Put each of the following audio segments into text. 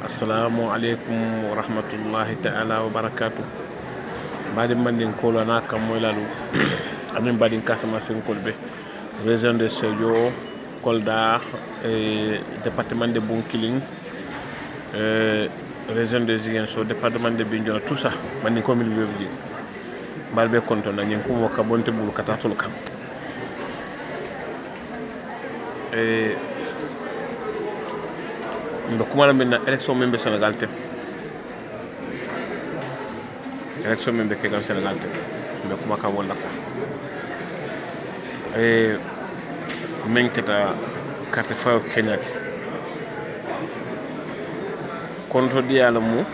Assalamu alaikum wa rahmatullahi ta'ala wa barakatuh. Badi mandin kolo na kam moylalu amin badin kasama sen kolbe région de Sédhiou, Kolda département de Bounkiling, région de Ziguinchor, département de Bignona, tout ça mandin commune bi balbe konto na nyen ko ka bonte bulu katatul kam ndo kuma na élection membe Sénégal te élection membe ke gam Sénégal te ndo kuma ka wala ko men keta carte fa Kenya konto diala mu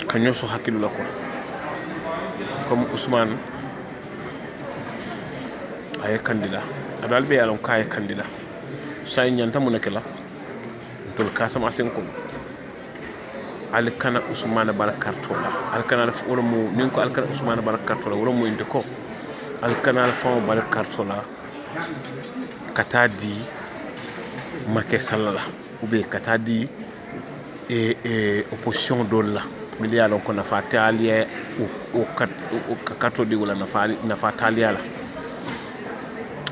kanyo so hakilu la ko comme Ousmane ay candidat adal be yalon kay candidat say ñanta mu nek la tol kasama sen ko al kana Ousmane barakarto la al kana la wala mo nin ko al kana Ousmane barakarto la wala mo inde ko al kana la fam barakarto la katadi Macky Sall la ube katadi opposition dol la miliyalon ko nafa taliye o kato di wala nafa taliya la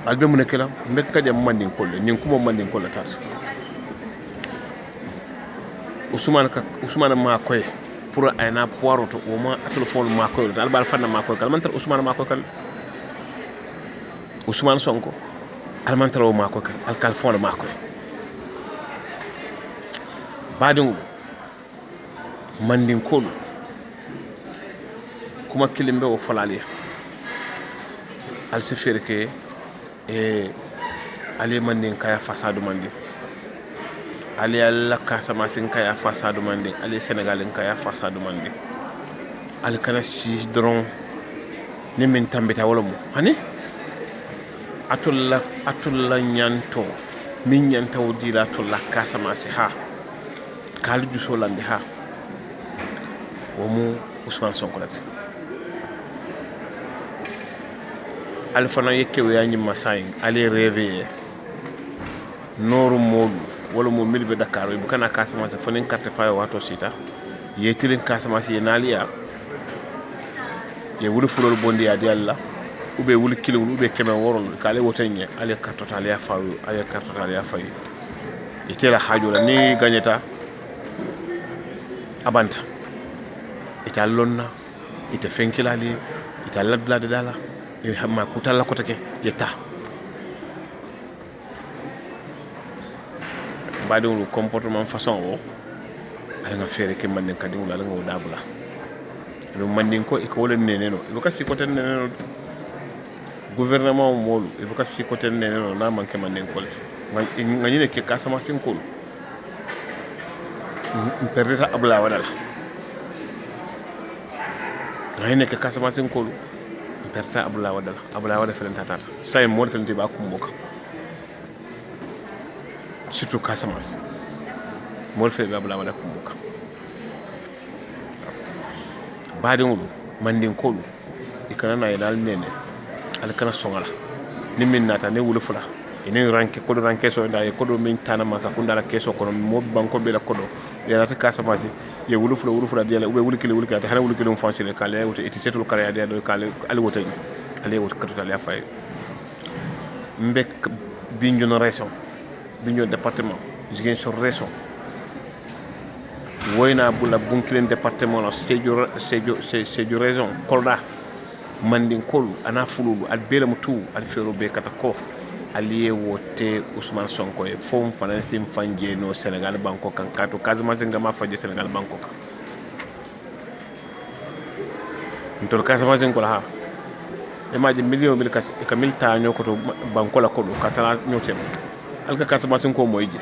albe mu nekela mbek ka dem mandin kolle nin kuma mandin kolle tas Ousmane ma koy pour ayna poiroto o ma téléphone ma koy dal bal fanna ma koy kal man tar Ousmane ma koy kal Ousmane Sonko al man tar o ma koy kal al kal fond ma koy badingu mandin kolu kuma kilimbe o falaliya al sifir ke ali mandin kaya fasadu mandin ali alla kasama sin kaya fasadu mandin ali Sénégalin kaya fasadu mandin al kana si dron ni min tambita wala mu hani atulla nyanto min nyanta wodila to la kasama si ha kal juso lande ha womu Ousmane Sonko lati alfana yekewe yanyi masayin ali réveillé noru modu wala mo milbe Dakar bu kana Casamance fonen carte fayo wato sita yetilin Casamance yenaliya ye wulu fulol bondi ya di Allah ube wulu kilul ube kemen worol kale wotenye ali carte total ya fayu ali carte total ya fayu yetela hajola ni gagneta abanta ita lonna ita fenkilali ita ladla de dala e hamma kutalla kotake yetta badi wulu comportement façon o ala nga fere ke manden kadi wala nga dabula no manden ko e ko wala neneno e ko si ko ten neneno gouvernement molu e ko si ko ten neneno na manke manden ko nga ñine ke kasama sinkol perdita abla wadala ngayne ke kasama sen kolu perta abla wada felen tata say mo felen tiba ko mboka surtout Casamance mo felen abla wada ko mboka baade ngulu mandin kolu ikana na yedal nene al kana songala nimin nata ne wulu fula ene ranke ko ranke so nda e ko do min tana masa ko ndala keso ko mo banko be la ko do ya ta Casamance ye wulu fula diala ube wulu kile ta hala wulu kile mo fansile kale wote eti setul kare ya do kale ali wote katutal ya fay mbek Bignona région Bignona département Ziguinchor région woyna bula Bounkiling département la Sédhiou région Kolda mandin kolu ana fululu al bela mutu al fero be kata ko aliye wote Ousmane Sonko e fom fanansim fanje no Sénégal banko kan kato Casamance ngama faje Sénégal banko kan ntol Casamance ko la ha e maji million mil kat e kamil ta nyoko to banko la ko do katala nyotem alka Casamance ko moyje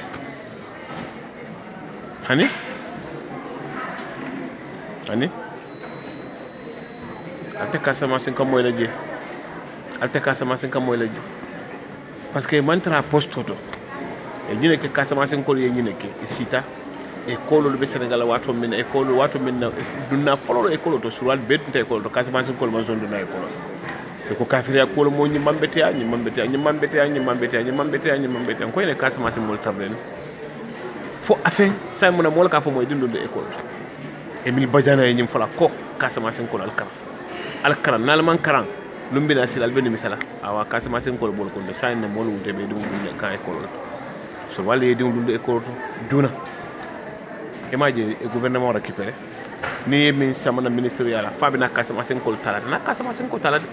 hani alte Casamance ko moy la je alte Casamance ko moy la je parce que mantra postoto e ñine ke Casamance ko ye ñine ke sita e kolo be Sénégal wato min e kolo wato min dunna folo e kolo to sural bedte e kolo to Casamance ko man zone dunna e kolo e ko kafiriya ko mo ñi mambete ko ne Casamance mo tabren fo afen say mona mola ka fo moy dindu de école Emile Badiana e nyim fala ko Casamance ko alkara nalman karan lumbina silal ben misala awa Casamance ko bol ko say na molu de be dum ka école so wale dum école duna imagine e gouvernement récupéré ni min samana ministériel fabina Casamance ko talata na Casamance ko talata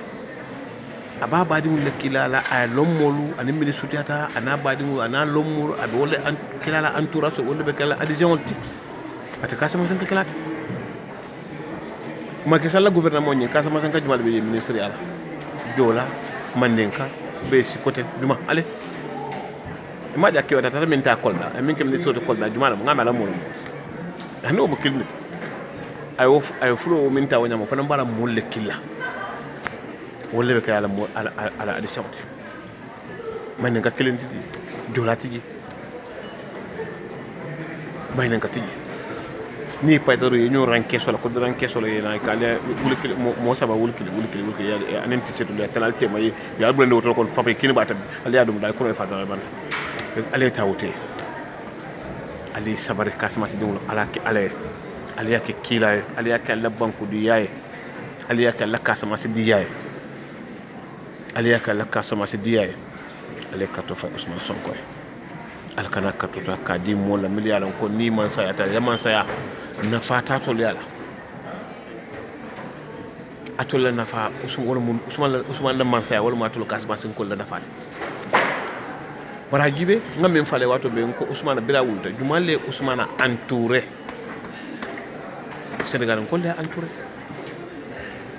aba badimu le kilala ay lommolu ani ministre tiata ana badimu ana lommolu abe wala an kilala entourage wala be kala adhésion ti ata Casamance ko kilata Macky Sall gouvernement ni Casamance ko jumal be ministériel dola mandenka be ci côté duma allez ma jakki wata tata min ta kolda min ke ministre to kolda jumal mo ngama la mo ano mo kilni ay fulo min ta wona mo fana bara mo le killa wala be kala mo ala addition man nga kilin tiji dola tiji bayna nga tiji ni paytaro yi ñu ranké solo ko ranké solo yi na kala wulkil mo saba wulkil ya anen ti cetu talal tema yi ya bu len woto ko fabé kini batam ali adum dal ko fa dal ban ali tawte ali sabari Casamance dum ala ki ali yake kila ali yake la banku di yaye ali yake la Casamance di yaye ali yake la Casamance di yaye ali kato fa Ousmane Sonko al kana kato ta ka di mo la miliyalan ko ni man sa ta yaman sa ya na fata to yala atola na fa Ousmane la man sa ya wala ma to Casamance ko la na fata bara jibe ngam fale wato be ko Ousmane bila wulta jumalle Ousmane entouré Sénégal ko le entouré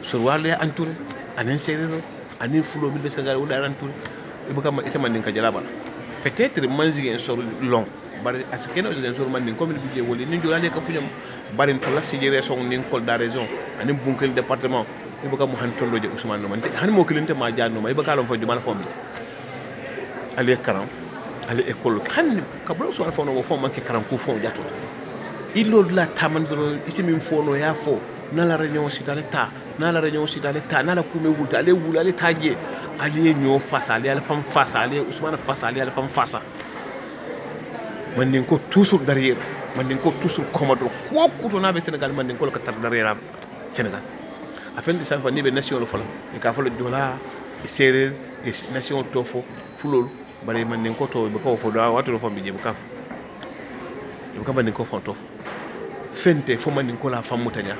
sur wale entouré anen serero anen fulo bi Sénégal wala entouré e buka ma itama nin ka jalaba peut-être manzi en sur long bari askeno en sur man nin comme bi je woli ni jolale ka fuñam bari to la sijere son nin kol da raison anen bunkel département e buka mo han tolloje Ousmane no man han mo kilinte ma jaanno ma e buka lon fa jumala fombi ali karam ali école kan ka bro so fa no fo man ke karam ku fo jatto illo la tamandro itimi fono ya fo na la réunion sitaleta na la réunion sitaleta na la kume wulta ale wula ale taje ali ño face ali al fam face ali Ousmane face ali al fam face man din ko toujours derrière man din ko toujours commando ko kuto na be Sénégal man din ko ka tar derrière Sénégal afin de salva ni be nation lo fala e ka fala dola e séréer e nation tofo fulol bare man din ko to be ko fo do wato lo fam bi je bu kaf bu ka man din ko fon tofo fente fo man din ko la fam mutanya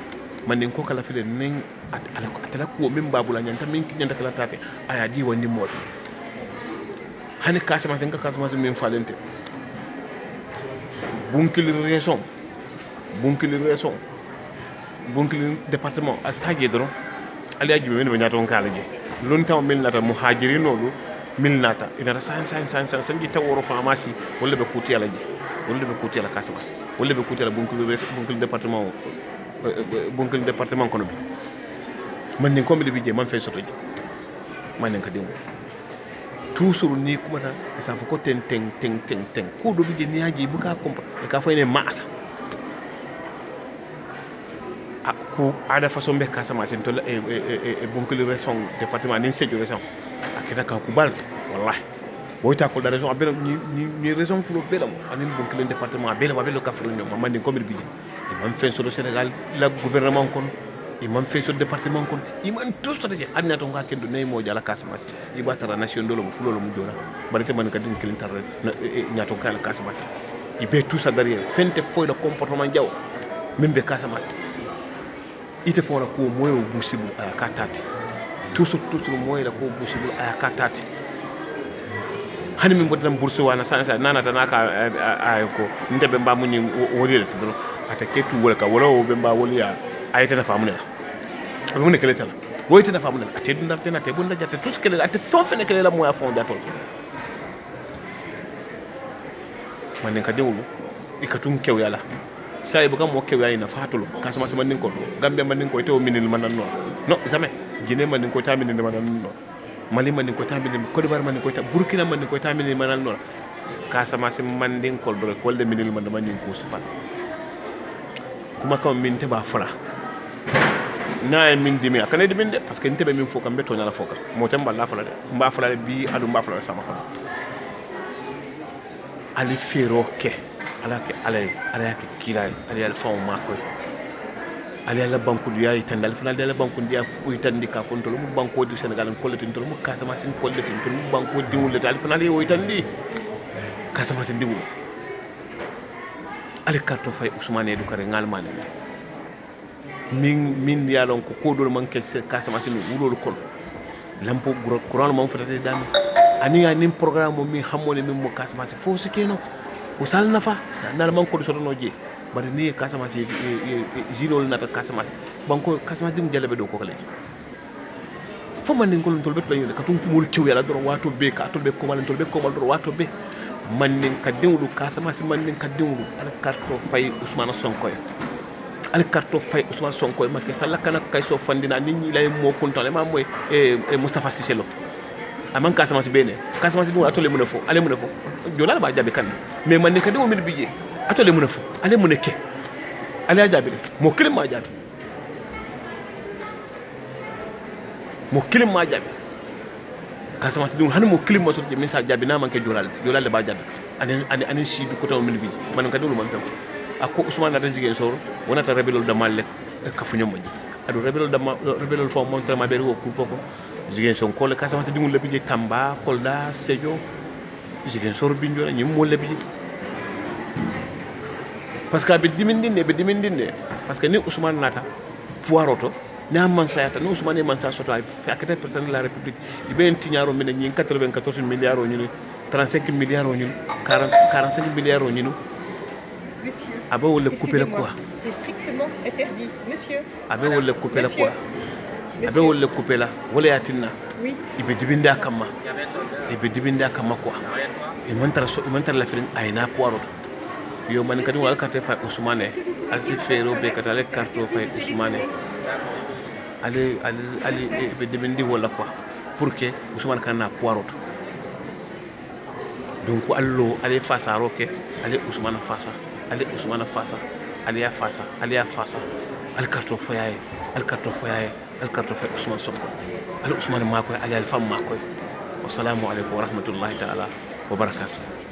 man din ko kala fele nen atala ko min babula nyanta min nyanta kala tate aya di woni mod hani Casamance nga Casamance min falente bunkil département al taje dron ali aji men be nyato kala je lon taw mil nata muhajirin lu mil nata ina san ji taworo famasi wala be kuti ala je wala be kuti ala Casamance wala be kuti ala bunkil département kono bi man ni ko mi bi je man fay soto ji man ni ka demu toujours ni kuma ta sa fa ko ten ko do bi je ni haji bu ka kompa e ka fay ne masa ko ada façon be Casamance to e bunkil région département ni sédio région akita ka ku bal wallahi woyta ko da région abel ni région fulo belam anin bunkil département abel ka furu ñom man ni ko mi bi je man fait sur le Sénégal le gouvernement kon imam fait sur le département kon imam tout ça de adna to ngake do nay mo jala Casamance iba tara nation dolo fulo lo mu jora bari te man ka din kilin tar nyato kala Casamance ibe tout ça derrière fente foi le comportement diaw même be Casamance ite fo la ko moyo possible aya katati tout moyo la ko possible aya katati hani min bodam bourse wana sansa nana tanaka ay ko ndebe mbamu ni wori to do ata ketu wala ka wala o be mba woli ya ayete na famune la mun kele tala woyte na famune la ate dundar tena te bunda jatte tout ce que ate fofe ne kele la moya fond jatol man ka dewulu ikatum kew yala say bu kam mo kew yayina fatulo Casamance man ko Gambia man ko tew minil man non jamais Guinée man ko tamini man non Mali man ko tamini Côte d'Ivoire man ko ta Burkina man ko tamini man non Casamance man ko do ko de minil man ko sufal kuma kam min teba fala na min dimi akane dimi de parce que ntebe min foka mbeto na la foka mo tamba la fala de mba fala bi adu mba fala sama fala ali feroke ala ke ala yake kila ala al faw makoy ala la banku ya itandal fana ala banku dia fu itandi ka fon tolo mu banko di Sénégal ko letin tolo mu kasama sin ko letin tolo mu banko di wul dal fana le itandi kasama sin di wul ala karto fay Ousmane du kare ngal mané min ya lon ko do man ke kasama sin wulol ko lampo courant mo fatati dam ani ya nim programme mi xamone min mo kasama fo ci keno o sal nafa na man ko do sono je bari ni Casamance jinol nata Casamance banko Casamance dim jalabe do ko kala fo man ngol tol bet lañu ka tum mul ciw yalla do wato be ka to be ko mal tol be ko mal do wato be man nin ka dewdu Casamance man nin ka dewdu al karto fay Ousmane Sonko al karto fay Ousmane Sonko Macky Sall kana kay so fandina nit ñi lay mo kontan ma moy Moustapha Cissé Lo aman Casamance bene Casamance dum atole mu ne fo ale mu ne fo jolal ba jabe kan mais man nin ka dewu mi bije atole mu ne fo ale mu ne ke ale a jaabi mo kilim ma jaabi Casamance dum han mo kilim ma so min sa jaabi na man ke jolal ba jaabi ani si du ko taw min bi man ka dulu man sam akko Ousmane na jigen soro wonata rebelol da malle ka fu ñom adu rebelol fo mon trama be ko poko jigen son ko le Casamance dum le bi Tamba Kolda Sédhiou jigen soro binjo ñi mo le bi parce que be dimindinde parce que ni Ousmane nata pouaroto ni amman sayata ni Ousmane man sa soto ay akete président de la République ibe en tiñaro min ñi 94 milliards o ñu 35 milliards o ñu 45 milliards o ñu Monsieur, abe wala couper le quoi c'est strictement interdit. Monsieur. Abe wala couper le quoi abe wala couper la wala yatinna Oui. ibe dibinda kama quoi e man tar la firin ayna pouaroto yo man kadi wal carte fay Ousmane alti fero be kata le carte fay Ousmane ali be demendi wala quoi pour que Ousmane kana poiroto donc allo ali face à roque ali Ousmane face ali ya face al carte fay Ousmane Sonko ali Ousmane makoy ali al fam makoy wassalamu alaykum wa rahmatullahi ta'ala wa barakatuh